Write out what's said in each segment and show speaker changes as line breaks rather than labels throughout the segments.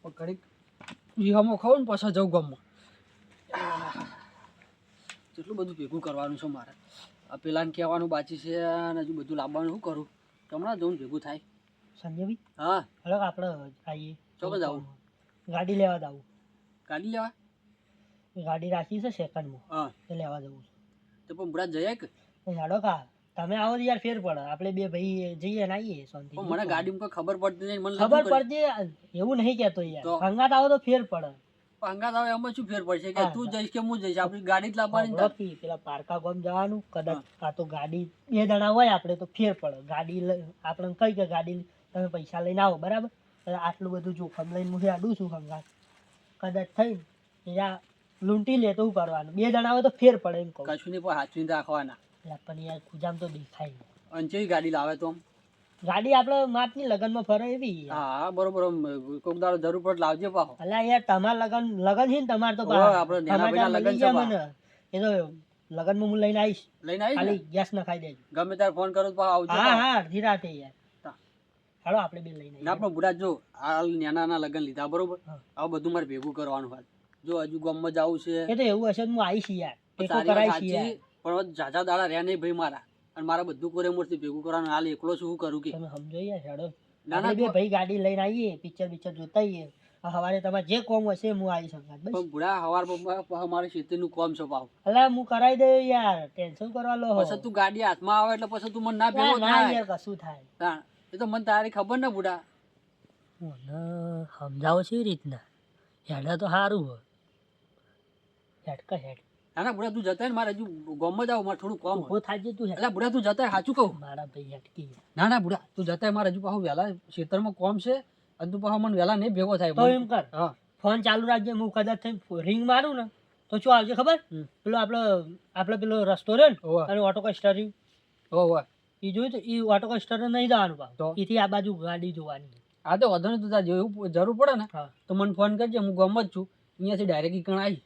ઘડીક વિહામાં ખાઉં ને પાછા જવું ગામમાં. કેટલું બધું ભેગું કરવાનું છે મારે. આ પેલાને કહેવાનું બાકી છે અને હજુ બધું લાવવાનું શું કરું? હમણાં જવું ભેગું થાય.
સંજયભાઈ
હા
હલો આપણે આવીએ
ચોક્કસ આવું.
ગાડી લેવા જવું.
ગાડી લેવા?
ગાડી રાખી છે સેકન્ડમાં.
હા
એ લેવા જવું
તો પણ બુડા જઈએ કે
છે હેડો કા તમે આવો તો યાર ફેર પડે આપણે બે ભાઈ જઈએ ને આવીએ શાંતિ.
પણ મને ગાડીમાં કોઈ ખબર પડતી નહીં. મને
ખબર પડશે એવું નહીં કહેતો યાર હંગાત આવો તો ફેર પડે.
હંગાત આવે એમાં શું ફેર પડશે કે તું જઈશ કે હું જઈશ? આપણી ગાડી જ લાવવાની ને.
નથી પેલા પારકા ગામ જવાનું કદાચ આ તો ગાડી બે જણા હોય આપણે તો ફેર પડે. ગાડી આપણે કઈ કે ગાડી તમે પૈસા લઈને આવો બરાબર. આટલું બધું જોખમ લઈને હું આડું છું હંગાત કદાચ થઈને યાર લૂંટી લે તો શું કરવાનું? બે જણા હોય તો ફેર પડે એમ કહું.
કશું નહીં પણ હાચવીને રાખવાના.
પણ યાર ખુજામ તો દેખાય નહીં.
અંચેવી ગાડી લાવે તો આમ?
ગાડી આપણે માપની લગનમાં ફરે એવી.
હા બરોબર. કોક દાડો જરૂર પડે લાવજે પાછો.
અલ્યા યાર તમારા લગન છે ને તમારે તો
આપણે નાના ભાઈના લગન છે
મને એ તો લગનમાં હું લઈને આવીશ.
લઈને આવી
ખાલી ગેસ ના ખાઈ દેજો.
ગમે ત્યારે ફોન કરો તો આવજો.
હા હા અડધી રાતે યાર હાલો આપણે બે લઈને
ના પણ બુડા જો આ નાના લગન લીધા બરોબર. આવું બધું મારે ભેગું કરવાનું હોય. જો હજુ ગામમાં જવું છે
એ તો એવું હશે હું આવીશ યાર.
પણ જાજા દાડા રહ્યા નહીં ભાઈ મારા. અને મારા બધું કોરે મોરથી ભેગું કરવાનું. હાલ એકલો શું કરું કે
તમે સમજો યાર હેડો.
નાના
બે ભાઈ ગાડી લઈને આવીએ પિક્ચર જોતા આવીએ. સવારે તમારે જે કોમ હશે હું આવી શકું.
પણ બુડા સવાર મારે ખેતીનું કોમ છે પાવ.
અલા હું કરાવી દઉં યાર ટેન્શન કરવા લો.
પછી તું ગાડી હાથમાં આવે એટલે પછી તું મને ના ભેગો
ના યાર કશું થાય.
એ તો મને તારી ખબર ને બુડા.
મને સમજાવો છે રીતના હેડા તો સારું હોય. હેડ કા હેડ
ના બુડા તું જતા ને મારે હજુ ગામમાં જાવ. મારે થોડું કોમ
ઉભો થાજે તું.
એટલે બુડા તું જતા સાચું કહું
મારા ભાઈ હેડકી.
ના બુડા તું જતા મારે હજુ પાછું વહેલા ખેતરમાં કોમ છે. અને તું પાછો મને વહેલા નહીં ભેગો થાય
તો એમ કર
હા
ફોન ચાલુ રાખજે. હું કદાચ થઈને રિંગ મારું ને તો શું આવજે ખબર? પેલો આપણે પેલો રસ્તો રે ને અને ઓટો કસ્ટર એ જોયું તો એ ઓટો કસ્ટર નહીં જવાનું પાછું. એથી આ બાજુ ગાડી જોવાની.
હા તો વધુ નહીં. તું તાર જેવું જરૂર પડે ને તો મને ફોન કરજે. હું ગામ જ છું. અહીંયાથી ડાયરેક્ટ ઈકણ આવી.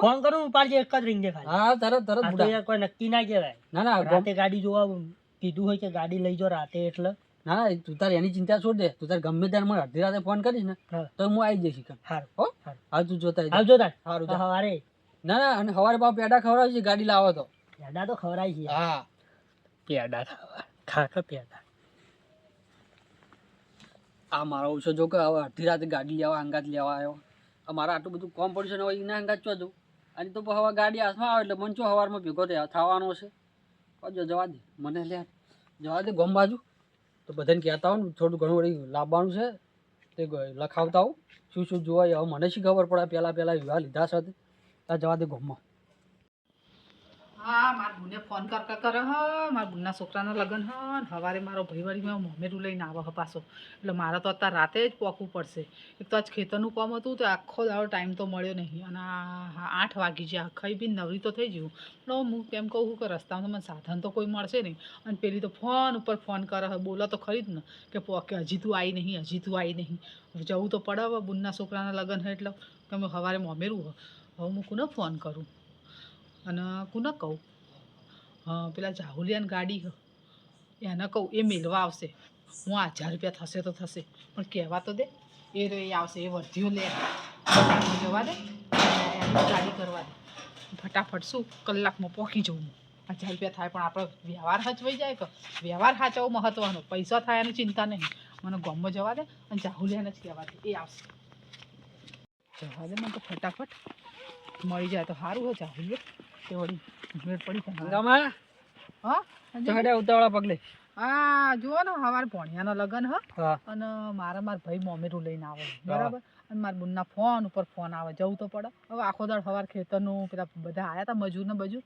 ફોન કરું પાડજે. એક જ રિંગ દેખાય. હા તરત કોઈ નક્કી ના કહેવાય. ના રાતે ગાડી જોવા કીધું હોય કે ગાડી લઈ જાઓ રાતે એટલે. ના તું તાર એની ચિંતા છોડ દે. તું તાર ગમે ત્યારે મને અડધી રાતે ફોન કરીશ ને તો હું આવી જઈશ. હો હાલ તું જોતા આવજો તાર. સારું સવારે. ના અને સવારે પાછું પેડા ખવડાવશે. ગાડી લાવો તો પેડા તો ખવડાવી છે. હા પેડા ખા પેડા. આ મારો ઓછો જો કે હવે અડધી રાતે ગાડી લેવા અંગાત લેવા આવ્યો. મારા આટલું બધું કોમ પડશે ને હવે એના અંગાત ચો જવું. અને તો હવે ગાડી હાથમાં આવે એટલે મને ચો સવારમાં ભેગો થવાનો છે. જવા દે મને લે જવા દે ગોમ બાજુ. તો બધાને કહેતા હોય ને થોડું ઘણું વળી લાવવાનું છે તે લખાવતા આવું શું શું જોવાય. હવે મને શી ખબર પડે પહેલાં વિવાહ લીધા સાથે. ત્યાં જવા દે ગોમમાં.
હા મારા બુને ફોન કરે હ મારા બુનના છોકરાના લગ્ન હ ને સવારે મારો ભાઈવાળીમાં મોમેરું લઈને આવે હ પાછો. એટલે મારે તો અત્યારે રાતે જ પહોંચવું પડશે. એક તો આજ ખેતરનું કામ હતું તો આખો દાડો ટાઈમ તો મળ્યો નહીં. અને 8 વાગી ગયા. ખાઈ પીને નવરી તો થઈ ગયું. પણ હું કેમ કહું કે રસ્તામાં તો મને સાધન તો કોઈ મળશે નહીં. અને પેલી તો ફોન ઉપર ફોન કરે હ. બોલો તો ખરી જ ને કે હજી તું આવી નહીં હજી તું આવી નહીં. જવું તો પડે હવે બુનના છોકરાના લગ્ન હોય એટલે કે સવારે મોમેરું હ. હવે હું કોને ફોન કરું અને કોને કહું? હા પેલા જાહુલિયાની ગાડી હ એને કહું એ મેળવા આવશે. હું 1000 રૂપિયા થશે તો થશે પણ કહેવા તો દે. એ આવશે એ વર્ધીઓ લે જવા દે. એની ગાડી કરવા દે. ફટાફટ શું કલાકમાં પહોંચી જવું. 1000 રૂપિયા થાય પણ આપણો વ્યવહાર હચવાઈ જાય કે વ્યવહાર સાચવો મહત્વનો. પૈસા થાય એની ચિંતા નહીં. મને ગામમાં જવા દે અને જાહુલિયાને જ કહેવા દે એ આવશે. જવા દે મને તો ફટાફટ મળી જાય તો સારું હોય. જાહુલિયા તે વળી ભેટ પડી જાય. હા
ઉતાવળા પગલે.
હા જુઓ ને સવારે ભણિયાનો લગ્ન હ અને મારા ભાઈ મોમેરું લઈને આવે બરાબર. અને મારા બુનના ફોન ઉપર ફોન આવે. જવું તો પડે. હવે આખો દાડ સવાર ખેતરનું પેલા બધા આવ્યા હતા મજૂર ને બધું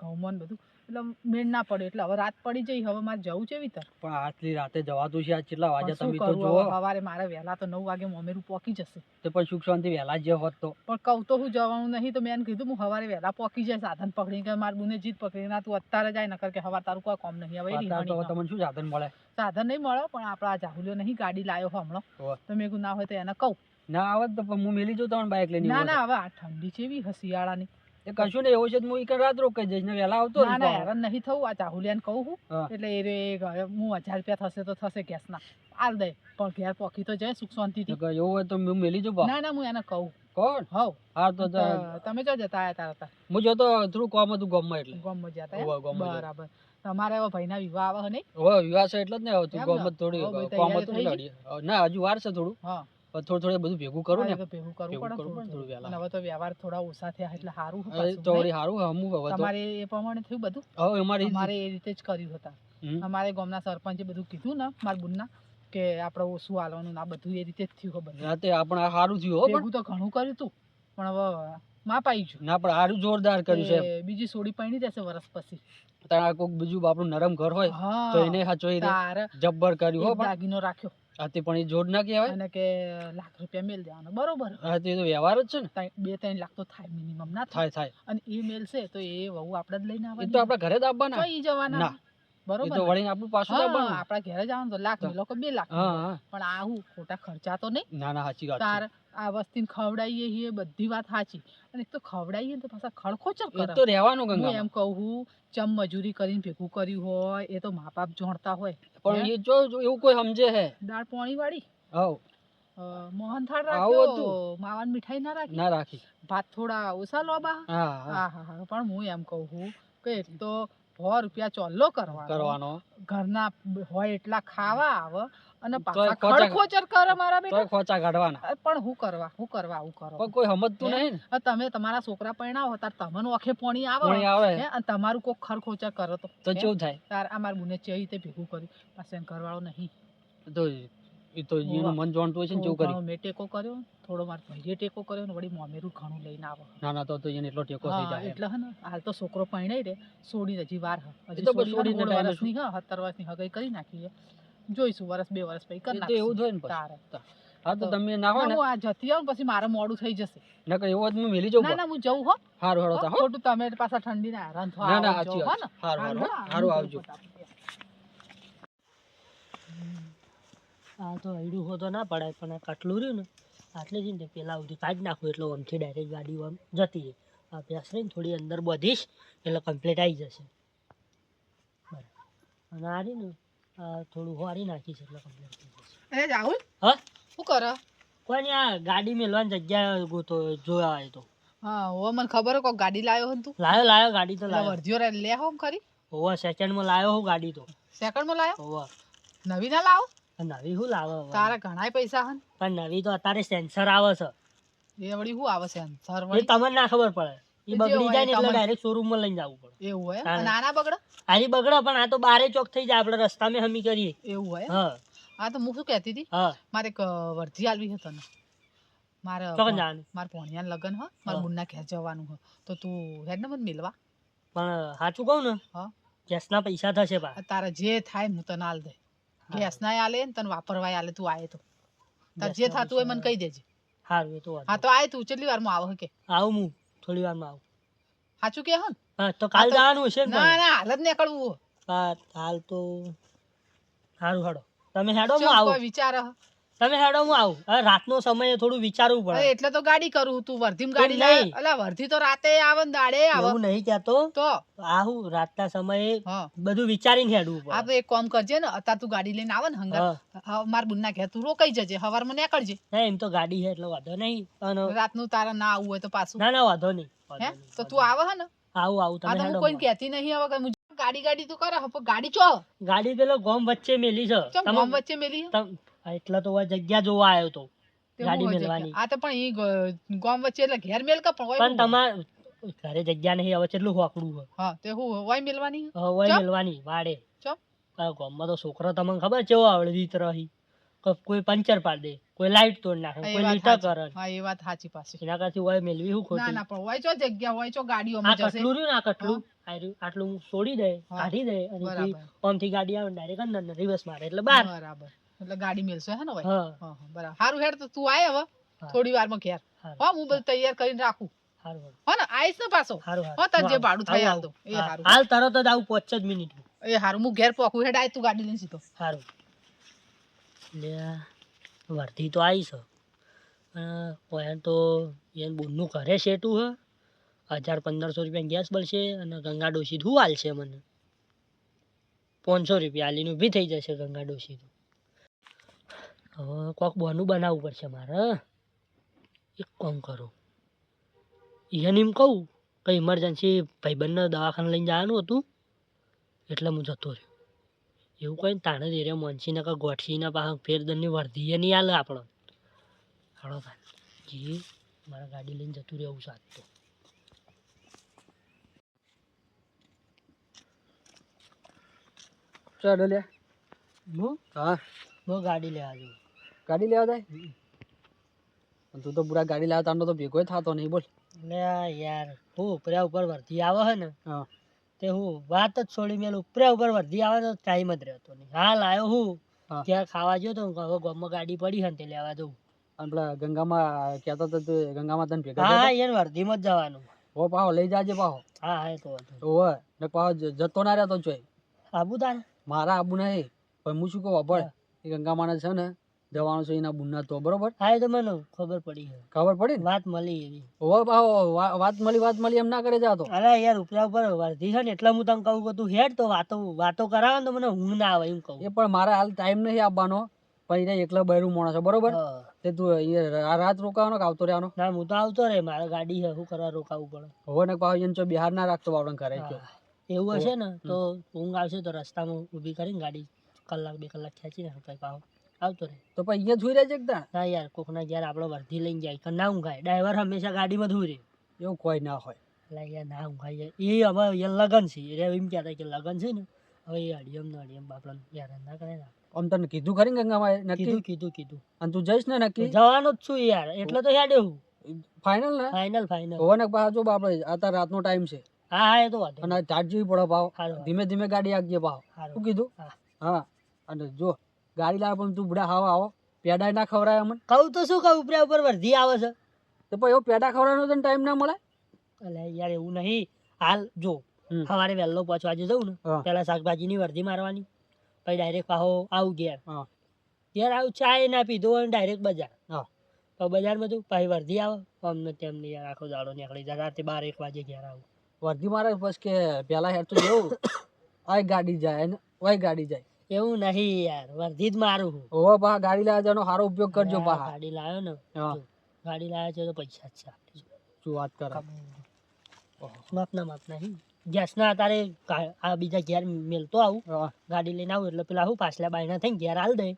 ઘઉંમાં બધું એટલે મેળ ના પડે. એટલે હવે રાત પડી જઈ. હવે મારે જવું છે વિતર.
પણ આટલી રાતે જવાતું છે? આજ કેટલા વાગ્યા તમે તો જો?
સવારે મારે વહેલા તો 9 વાગે મોમેરું પહોંચી જશે.
તો પણ સુખ શાંતિ વહેલા જ હોત તો.
પણ કહું તો હું જવાનું નહીં તો મેં એને કીધું હું સવારે વહેલા પહોંચી જાય સાધન પકડી કે મારી બુને જીત પકડી ના તું અત્યારે જાય નકર કે સવાર તારું કોઈ કામ નહીં. હવે
તમને શું સાધન મળે?
સાધન નહીં મળે પણ આપણા જાહુલિયો નહીં ગાડી લાવ્યો હમણાં તો મેં કીધું ના હોય તો એને કહું.
ના આવે તો હું મેલી જઉં તમને બાઇક લઈને.
ના હવે આ ઠંડી છે એવી શિયાળાની
એ કશું નહીં એવું છે તો હું ઈ રાત રોકાઈ જઈશ ને વહેલા આવતો
ના ના હેરાન નહીં થવું. આ ચાહુલિયાને કહું હું એટલે એ હું 1000 રૂપિયા થશે તો થશે ગેસના આલ દે, પણ ઘેર પોકી તો જાય સુખ શાંતિથી.
એવું હોય તો હું મેલી જઉં.
ના ના હું એને કહું.
કોણ?
હવ
હા તો
તમે જો જતા આયા તારા
હું જોતો થોડું કામ હતું ગામમાં એટલે
ગામમાં જતા. બરાબર. તમારે હવે ભાઈના વિવાહ આવે નહીં?
હવે વિવાહ છે એટલે જ ને આવતું ગામમાં થોડી કામ હતું. ના હજુ વાર છે થોડું.
હા
થોડું બધું ભેગું કરું ને.
ભેગું કરવું પડે થોડું. હવે તો વ્યવહાર થોડા ઓછા થયા એટલે સારું.
તો વળી સારું હમું હવે તો
તમારે એ પ્રમાણે થયું બધું?
હવે અમારે
એ રીતે જ કર્યું હતા. અમારે ગામના સરપંચે બધું કીધું ને મારા બુનના કે આપણે ઓછું હાલવાનું ના બધું એ રીતે જ થયું. ખબર
તે આપણે સારું થયું.
ભેગું તો ઘણું કર્યું તું પણ હવે માપ આવી ગયું.
ના પણ સારું જોરદાર કર્યું છે.
બીજી સોડી પૈણી જશે વર્ષ પછી.
તારા કોક બીજું આપણું નરમ ઘર હોય તો એને હાચોઈ જબ્બર કર્યું હો.
દાગીનો રાખ્યો
આથી પણ એ જોડ ના કહેવાય.
અને કે લાખ રૂપિયા મેલ દેવાનો. બરોબર.
હા તો વ્યવહાર જ છે ને.
2-3 લાખ તો થાય મિનિમમ. ના
થાય.
અને એ મેલ છે તો એ વહુ આપણે જ લઈને આવવાની.
એ તો આપણા ઘરે જ આવવાના.
કઈ જવાના? બરોબર.
તો વળીને આપણું પાછું આવવાનું.
આપણા ઘરે જવાનું તો લાખ મેલો કે 2 લાખ. પણ આવું ખોટા ખર્ચા તો નહીં.
ના સાચી વાત.
તાર આ વસ્તીને ખવડાવીએ છીએ બધી વાત સાચી. અને એક તો ખવડાવીએ તો પાછા ખળખોચર કરે.
તો રહેવાનું ગંગા.
હું એમ કહું ચમ મજૂરી કરીને ભેગું કર્યું હોય એ તો મા બાપ જોણતા હોય.
પણ એ જો એવું કોઈ સમજે હે.
દાળ પાણી વાળી.
હવ
મોહન થાળ રાખ્યો. માવાની મીઠાઈ ના રાખી. ભાત થોડા ઓછા લોબા. હા. પણ હું એમ કહું છું કે એક તો 100 રૂપિયા ચોલ્લો કરવાનો. ઘરના હોય એટલા ખાવા આવે અને પાછા ખળખોચર કરે મારા બેટા.
તો ખોચા કાઢવાના.
પણ હું કરવા આવું કરો.
પણ કોઈ સમજતું નહીં ને.
તમે તમારા છોકરા પરણાવો તાર તમને ઓખે પોણી આવે અને તમારું કોઈ ખળખોચર કરે તો
કેવું થાય?
તાર અમાર બુને ચેઈ તે ભેગું કર્યું પાછા ઘરવાળો નહીં
તો એ તો એનું મન જોણતું હોય છે ને કેવું કર્યું.
મેં ટેકો કર્યો થોડો માર ભાઈએ ટેકો કર્યો ને વળી મોમેરું ઘણું લઈને આવે.
ના તો એને એટલો ટેકો થઈ જાય.
એટલે હે ને હાલ તો છોકરો પરણાઈ રે સોડી હજી વાર હજી
તો સોડીને
વર્ષની 17 વર્ષની હગાઈ કરી નાખી છે. જોઈશું વર્ષ 2 વર્ષ પછી કરી નાખીશું.
એવું જ હોય ને તારે. હા તો તમે ના હોય ને
હું આ જતી આવું પછી મારે મોડું થઈ જશે.
ના કે એવું હું મેલી જાઉં.
ના હું જઉં હો.
હારું હેડો તા હો.
ખોટું તમે પાછા ઠંડી ના હેરાન થવા.
ના સાચી વાત. હારું આવજો.
આ તો હૈડું હો તો ના પડાય પણ આ કટલું રહ્યું ને આટલે જ ને પેલા સુધી કાઢી નાખું એટલે આમથી ડાયરેક્ટ ગાડી આમ જતી રહે. આ બેસરીને થોડી અંદર બધીશ એટલે કમ્પ્લીટ આવી જશે. બરાબર. અને આ રહ્યું ને થોડું હોરી નાખીશ એટલે કમ્પ્લીટ થઈ જશે.
એ રાહુલ
હા
શું કરે?
કોઈ નહીં આ ગાડી મેલવાની જગ્યા ગોતો જોયા હોય તો.
હા હો મને ખબર કોક ગાડી લાવ્યો હન તું.
લાયો ગાડી તો લાયો.
વર્ધ્યો લે હોમ ખરી.
હોવા સેકન્ડમાં લાયો હું ગાડી તો.
સેકન્ડમાં લાયો?
હોવા.
નવી ના લાવો?
નવી શું લાવે?
તારા ઘણાય પૈસા હન.
પણ નવી તો અત્યારે સેન્સર આવે છે.
એ વળી શું આવે સેન્સર?
એ તમને ના ખબર પડે. એ બગડી જાય ને એટલે ડાયરેક્ટ શોરૂમ માં લઈને જવું પડે.
એવું હોય? નાના બગડે?
આની બગડે પણ આ તો બારે ચોક થઈ જાય આપણે રસ્તામાં હમી કરીએ.
એવું હોય?
હા.
આ તો હું શું કહેતી હતી મારે એક વર્ધી આલવી હતો ને મારે મારા પોણિયાના લગ્ન હ મારા બુનના ઘેર જવાનું હ તો તું હેડ ને મને મિલવા.
પણ સાચું કહું ને ગેસના પૈસા થશે બા.
તારે જે થાય હું તને આલ દે. ગેસના આલે ને તને વાપરવાય આલે. તું આયે તો તાર જે થતું હોય મને કહી દેજે.
સારું એ તો
હા તો આય તું કેટલી વારમાં આવો કે?
આવું હું થોડી વારમાં આવું.
સાચું કે હન?
હા તો કાલ જવાનું હશે ને?
ના હાલ જ નીકળવું.
હાલ તો સારું હેડો તમે હેડો હું આવું.
વિચાર
તમે હેડો હું આવું. હવે રાતનો સમય થોડું વિચારવું પડે.
એટલે તો ગાડી કરું. તું વર્ધીમ ગાડી લઈ. અલા વર્ધી તો રાતે આવે ને દાડે આવે.
હું નહીં કહેતો તો આવું રાતના સમયે બધું વિચારીને હેડવું પડે.
આ તો એક કામ કરજે ને અત્યારે તું ગાડી લઈને આવે ને હંગા માર બુનના ઘેર તું રોકાઈ જજે. હવારમાં નીકળજે.
એમ તો ગાડી છે એટલે વાંધો નહીં.
રાતનું તારા ના આવવું હોય તો પાછું.
ના વાંધો નહીં.
હે તો તું આવે હે ને?
આવું તમે
હું કોઈ કહેતી નહીં હવે ગાડી તું કરે ગાડી ચો.
ગાડી પેલો ગોમ વચ્ચે મેલી છે.
ગોમ વચ્ચે મેલી
એટલે તો જગ્યા જોવા આવ્યો તો ગાડી મેલવાની.
આ તો પણ ઈ ગોમ વચ્ચે એટલે ઘેર મેલ કે
પણ તમાર ઘરે જગ્યા નહીં હવે કેટલું હોકડું છે.
હા તે હું હોય મેલવાની.
હોય મેલવાની વાડે. ચો ગામમાં તો છોકરો તમને ખબર કેવો આવડે રીત રહી. કોઈ પંચર પાડ દે, કોઈ લાઈટ તોડ નાખે, કોઈ લીટા કરે.
હા એ વાત સાચી પાછી.
એના કરતી હોય મેલવી હું ખોટી.
ના ના પણ હોય ચો જગ્યા હોય ચો ગાડીઓમાં જશે.
કટલું રહ્યું ના કટલું આટલું છોડી દે કાઢી દે અને ઓમથી ગાડી આવે ડાયરેક્ટ અંદર રિવર્સ મારે એટલે બહાર.
બરાબર એટલે ગાડી મેલશે હે ને ભાઈ. હા બરાબર. સારું હેડ તો તું આય હવે થોડી વારમાં ઘેર. હા હું બધું તૈયાર કરીને રાખું.
સારું
હો ને આઈસ ને પાછો. હા તાર જે ભાડું થાય હાલ તો એ સારું.
હાલ તરત જ આવું 5 જ મિનિટ.
એ સારું હું ઘેર પોકું હેડ આય તું ગાડી લઈને સીધો.
સારું લે વર્ધી તો આવી છે તો એને બોનનું ઘરે શેટું હ 1000-1500 રૂપિયા ગેસ બળશે અને ગંગા ડોશી શું હાલશે મને 500 રૂપિયા આલીને ઊભી થઈ જશે ગંગા ડોશી તો. હવે કોક બોનું બનાવવું પડશે મારે. એક કામ કરું, એને એમ કહું કંઈ ઇમરજન્સી ભાઈબંધને દવાખાને લઈને જવાનું હતું એટલે હું જતો રહ્યો. એવું કંઈ તાણે જ એરિયા મોનસીને કાં ગોઠસીના પાસે ફેરદનની વર્ધીએ નહીં હાલે આપણો. હાલો તાન જી મારા ગાડી લઈને જતું રહેવું સાત તો.
ચાલો લે
હું
હા
હું ગાડી લેવા જઉં.
ગાડી લેવા જાય તું તો પૂરા ગાડી લાવતા તો ભેગો થતો નહીં બોલ.
એટલે યાર હું ઉપરા ઉપર વર્ધી આવે છે ને
હા
તે હું વાત જ છોડી મેં ઉપરા ઉપર વર્ધી આવે તો ટાઈમ જ રહેતો નહીં. હાલ આવ્યો હું ત્યાં ખાવા ગયો તો હવે ગામમાં ગાડી પડી છે ને તે લેવા જવું.
અને પેલા ગંગામાં કહેતો તો ગંગામાં તને ભેગા
હા યાર વર્ધીમાં જ જવાનું.
હો પાહો લઈ જાજે પાહો.
હા હા તો
ઓવે ને પાહો જતો ના રહેતો જોઈ
આબુ તાર
મારા આબુ નહીં પણ હું શું કહું વાપર એ ગંગામાને છે ને જવાનું છે એના બુના તો બરોબર.
હા એ તો મને ખબર પડી છે.
ખબર પડી ને
વાત મળી એવી.
ઓવે પાહો વાત મળી એમ ના કરે જાતો.
અરે યાર ઉપરા ઉપર વર્ધી છે ને એટલે હું તને કહું કે તું હેડ તો વાતો કરાવે ને તો મને ઊંઘ ના આવે એમ કહું.
એ પણ મારે હાલ ટાઈમ નહીં આપવાનો પણ એને એકલા બહેરું માણસ છે બરોબર. તે તું અહીંયા રાત રોકાવાનો કે આવતો રહેવાનો.
ના હું તો આવતો રે મારે ગાડી છે શું કરવા રોકાવું પડે.
હવે ને પાહો એને બિહાર ના રાખતો બાવડન કરે
એવું હશે ને તો ઊંઘ આવશે તો રસ્તામાં ઊભી કરીને ગાડી કલાક 2 કલાક ખેંચીને પછી પાહો આવતો રહે.
તો પછી અહીંયા જોઈ રહેજે એકદમ.
ના યાર કોકના ઘેર આપણે વર્ધી લઈને જાય કે ના ઊંઘાય. ડ્રાઈવર હંમેશા ગાડીમાં જ રહે.
એવું કોઈ ના હોય.
એટલે યાર ના ઊંઘાય એ હવે એ લગન છે એ એમ કહેતા કે લગન છે ને હવે એ અડિયમ ને અડિયમ બાપડા યાર ના કરે ને.
આમ તને કીધું ખરી ગંગામાં નક્કી
કીધું
અને તું જઈશ ને નક્કી
જવાનો જ છું યાર એટલે તો હેડે હું
ફાઇનલ ને
ફાઇનલ
હોવે ને પાછો આપણે અત્યારે રાતનો ટાઈમ છે.
હા હા એ તો વાંધો
અને ચાર્જ જેવી પડે ભાવ
સારું.
ધીમે ધીમે ગાડી આગજે ભાવ શું કીધું. હા અને જો ગાડી લાવે પણ તું બુડા હાવ આવો પેડા ના ખવડાય અમને.
કહું તો શું કહું ઉપરા ઉપર વર્ધી આવે છે
તો પછી એવો પેડા ખવડાવવાનો તને ટાઈમ ના મળે.
એટલે યાર એવું નહીં હાલ જો સવારે વહેલો પહોંચવા જવું ને પેલા શાકભાજીની વર્ધી મારવાની પછી ડાયરેક્ટ પાહો આવું ઘેર આવું ચાય ના પીધો હોય ડાયરેક્ટ બજાર. તો બજારમાં તું પછી વર્ધી આવે અમને તેમને યાર આખો દાડો નીકળી જાય રાતે 12-1 વાગે ઘેર આવું.
વર્ધી મારે બસ કે પેલા હેર તો જેવું આ ગાડી જાય ને ઓય ગાડી જાય
એવું નહીં યાર વર્ધી જ મારું હું.
હવે પા ગાડી લાવ્યા તેનો સારો ઉપયોગ કરજો. પા
ગાડી લાવ્યો ને ગાડી લાવ્યા છે તો પૈસા જ છે.
શું વાત કરે
માપના ગેસના અત્યારે આ બીજા ઘેર મેલતો આવું ગાડી લઈને આવું એટલે પેલા હું પાછલા બાયના થઈને ઘેર હાલ દે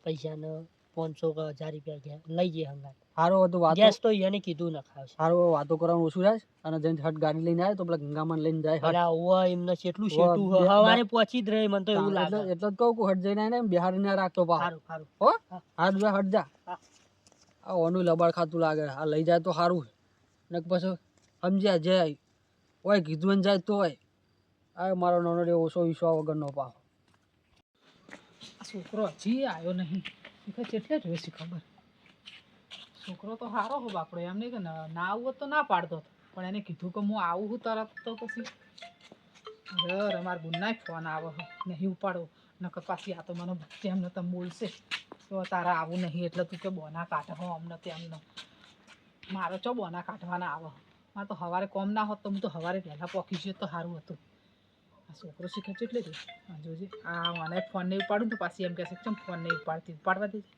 પૈસા ને 500 કે 1000 રૂપિયા ઘેર લઈ જઈએ હંગાત.
સારું હતું વાત
ગેસ તો એને કીધું ન ખાવશે.
સારું વાતો કરવાનું ઓછું થાય અને જઈને હટ ગાડી લઈને આવે તો પેલા ગંગામાં લઈને જાય.
અરે ઓવા એમને કેટલું શેટું હવારે પહોંચી જ રહે મને તો એવું લાગે.
એટલે જ કહું કે હટ જઈને આવીને બિહાર ને રાખતો પા.
સારું
હો હાથ જા હટ જા. આ ઓનું લબાડ ખાતું લાગે આ લઈ જાય તો સારું ને પછી સમજ્યા જાય ઓય કીધું ને જાય તો હોય. આ મારો નાનો રે ઓછો વિશ્વાસ વગરનો પાહો.
છોકરો હજી આવ્યો નહીં કેટલે જોઈ છે ખબર. છોકરો તો સારો હો બાપડો એમ નહીં કે ના આવું હોત તો ના પાડતો પણ એને કીધું કે હું આવું છું તરત તો પછી અરે મારા બુનના ફોન આવે નહીં ઉપાડો નકર પાછી આ તો મને તેમને તમે બોલશે તો તારા આવું નહીં એટલે તું કે બોના કાઢ હો અમને તેમને મારે ચો બોના કાઢવાના આવે. મારે તો સવારે કોમ ના હોત તો હું તો સવારે પહેલાં પોકી જઈએ તો સારું હતું. આ છોકરો શીખે છે એટલે જોજે આ મને ફોન નહીં ઉપાડું તો પાછી એમ કહેશે કેમ ફોન નહીં ઉપાડતી ઉપાડવા દેજે.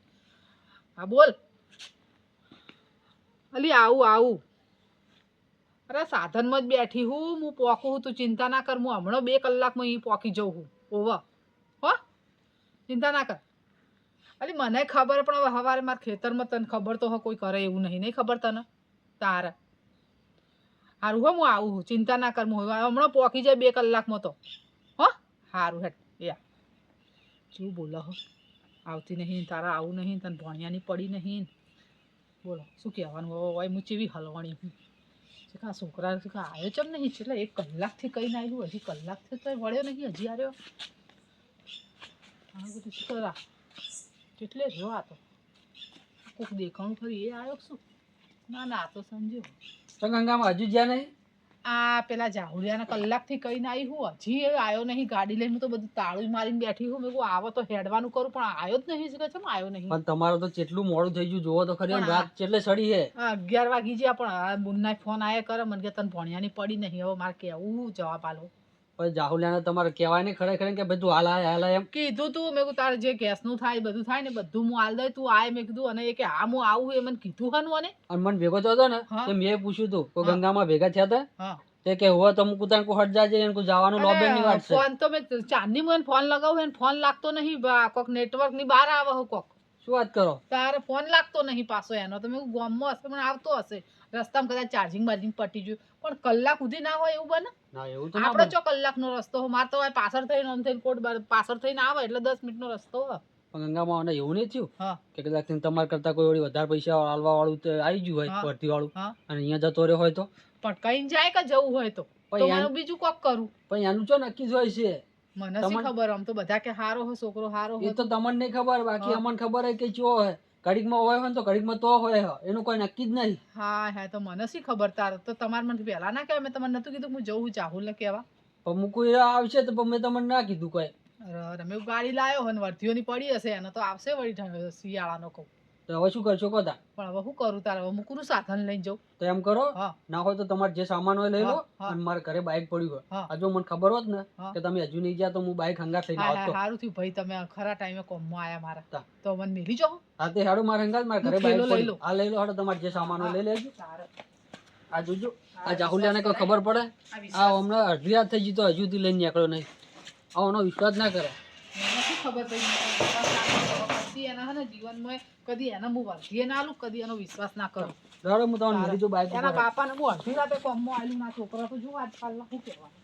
હા બોલ અલી આવું અરે સાધનમાં જ બેઠી હું પોકું હું તું ચિંતા ના કર હું હમણાં 2 કલાકમાં અહીં પોકી જઉં હું ઓવા હો ચિંતા ના કર. અલી મને ખબર પણ હવે સવારે મારા ખેતરમાં તને ખબર તો કોઈ કરે એવું નહીં ખબર તને તારે સારું હો હું આવું છું ચિંતા ના કર હું હમણાં પોકી જાય 2 કલાકમાં તો હો સારું હેઠ યા શું બોલો હો આવતી નહીં તારા આવું નહીં તને ભણ્યાની પડી નહીં બોલો શું કહેવાનું હોય હું ચેવી હલવાણી હું આ છોકરા આવ્યો ચમ નહીં એટલે 1 કલાકથી કહીને આવ્યું હજી કલાકથી તો વળ્યો નહીં હજી આવ્યો આ બધું શું કરા એટલે જો આ તો કોઈક દેખાણું ખરી એ આવ્યો શું ના આ તો સમજ્યો
તો ગંગામાં હજુ જ્યાં નહીં
આ પેલા જાહુલિયાના કલાકથી કહીને આવી હું હજી એ આવ્યો નહીં ગાડી લઈને. હું તો બધું તાળું મારીને બેઠી હું. મેં કહું આવો તો હેડવાનું કરું પણ આવ્યો જ નહીં. કે ચમ આવ્યો નહીં?
પણ તમારો તો કેટલું મોડું થઈ ગયું જોવો તો ખરી આમ રાત કેટલે સડી હે
11 વાગી ગયા પણ મુન્ના ફોન આયા કરે મને કે તને ભણ્યાની પડી નહીં. હવે મારે કેવું જવાબ આલો?
પણ જાહુલિયાને તમારે કહેવાય ને ખરેખર કે બધું હાલ એમ
કીધું તું મેં કીધું તારે જે ગેસનું થાય બધું થાય ને બધું હું હાલ દે તું આય. મેં કીધું અને એ કે હા હું આવું એ મને કીધું હનું.
અને મને ભેગો થયો હતો ને તો મેં પૂછ્યું હતું કોઈ ગંગામાં ભેગા થયા હતા
હા
તે કે હોવા તો મુકુ તાન કો હટ જાજે એને કો જવાનું લોબે ની વાત છે.
ફોન તો મેં ચાંદની મને ફોન લગાવું ને ફોન લાગતો નહીં. કોક નેટવર્ક ની બહાર આવે હો કોક.
શું વાત કરો?
તારે ફોન લાગતો નહીં પાછો એનો. તો મેં ગામમાં હશે મને આવતો હશે રસ્તામાં કદાચ ચાર્જિંગ બાર્જિંગ પટી ગયું પણ કલાક સુધી ના હોય એવું બને?
ના એવું તો ના
આપણે ચો કલાકનો રસ્તો મારે તો પાછળ થઈને આમ થઈને કોટ પાછળ થઈને આવે એટલે 10 મિનિટનો રસ્તો હોય.
પણ ગંગામાં મને એવું નહીં થયું
હા
કે કદાચ તમારે કરતા કોઈ વળી વધારે પૈસા આલવા વાળું તો આવી ગયું હોય ભરતી વાળું અને અહીંયા જતો રહ્યો હોય તો
પણ કઈ જાય કે જવું હોય તો મને બીજું કોક કરું.
પણ એનું ચો નક્કી જ હોય છે.
મને શી ખબર? આમ તો બધા કે હારો હોય છોકરો હારો હોય
એ તો તમને નહીં ખબર બાકી અમને ખબર હોય કે ચો હોય ઘડીકમાં હોય તો ઘડીકમાં તો હોય એનું કોઈ નક્કી જ નહીં.
હા તો મને શી ખબર? તાર તો તમારે મને પહેલા ના કહેવાય? મેં તમને નતું કીધું હું જવું જાહુલ ને કહેવા?
પણ મૂકું આવશે તો મેં તમને ના કીધું કોઈ.
મેં ગાડી લાવ્યો હોય ને વર્ધીઓની પડી હશે એને તો આવશે વળી શિયાળાનો કહું
તો હવે શું કરશો કહો તા?
પણ હવે શું કરું તારે? હવે મૂકું સાધન લઈને જાઉં
તો એમ કરો ના હોય તો તમારે જે સામાન હોય લઈ લો અને મારા ઘરે બાઇક પડ્યું હોય હજુ મને ખબર હોત ને કે તમે હજુ નહીં ગયા તો હું બાઇક હંગાત લઈને આવતો.
સારું થયું ભાઈ તમે ખરા ટાઈમે કોમમાં આયા મારા તો મને મેલી જાઓ.
હા તે હાડું મારા હંગાત મારા ઘરે બાઇક પડ્યું આ લઈ લો હાડો તમારે જે સામાન હોય લઈ લેજો. આ જોજો આ જાહુલિયાને કોઈ ખબર પડે આ હમણાં અડધી રાત થઈ ગઈ તો હજુ થી લઈને નીકળ્યો નહીં. આનો વિશ્વાસ ના કરે.
મને શું ખબર પછી એના હે ને જીવનમાં કદી એને હું વર્ધીએ ના આલું કદી એનો વિશ્વાસ ના કરું.
હું તમને બાઇક
એના બાપાને હું અડધી રાતે કોમમાં આવેલું ના છોકરા તો જો આજકાલ શું કહેવાનું.